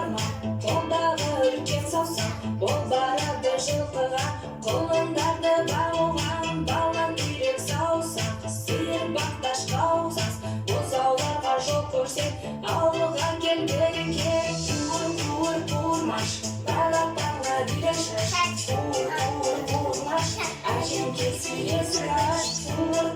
барма, қолдағы үлкен саусақ, ол барады жылқыға, құлындарды бағуға, балан үйрек саусақ, сиыр бақташқа ұқсас, бұзауларға жол көрсет, ауылға кел береке. Қуыр қуырмаш, балапанға биле шаш, қуыр қуырмаш, әжем келсе есік аш. Қуыр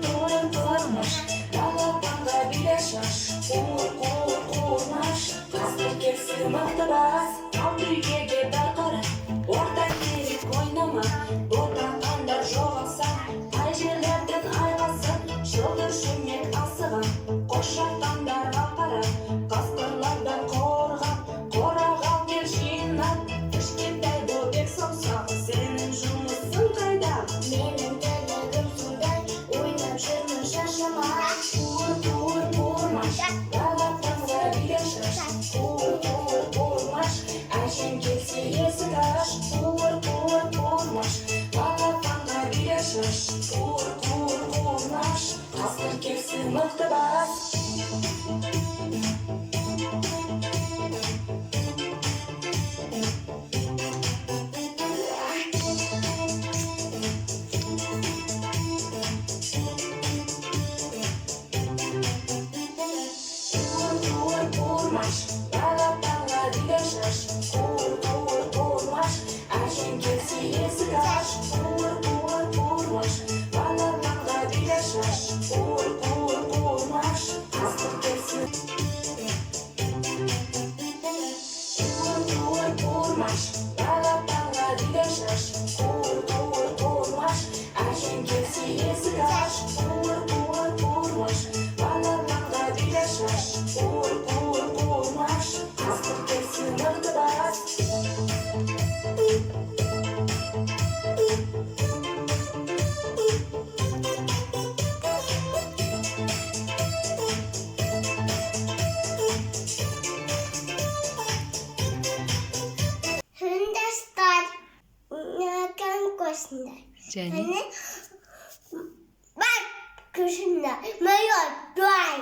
қуырмаш, балапанға биле шаш, қуыр қуырмаш, қасқыр келсе мықты бас. Алты үйге кеп қара, орта керек ойнама, ботақандар жоғалса, қай жерлерден айғасын, жылдыр шүмек асыған, қош айтқандарға қара, қасқырлардан қорған, қораға кел жинап, кішкентай бөбек саусағы, сенің жұмысың қайда? Менің тірлігім сондай, ойнап жүрмін шашыма. Қуыр қуырмаш, балапанға биле шаш, қуыр қуырмаш, әжем келсе есік аш. Қуыр қуырмаш, балапанға биле шаш, қуыр қуырмаш, қасқыр келсе мықты бас. Қуырмаш, балапанға биле шаш, қуыр қуырмаш, әжем келсе есік аш. Қуыр қуырмаш, балапанға биле шаш, қуыр қуырмаш, қасқыр келсе. Қуыр қуырмаш, балапанға биле шаш, қуыр қуырмаш, әжем келсе есік аш. Қуыр қуырмаш, балапанға биле шаш, қуыр қуырмаш, қасқыр келсе мықты бас. Хындастар, нәкән көсінде. Және Бар күшінде, майор, дуай.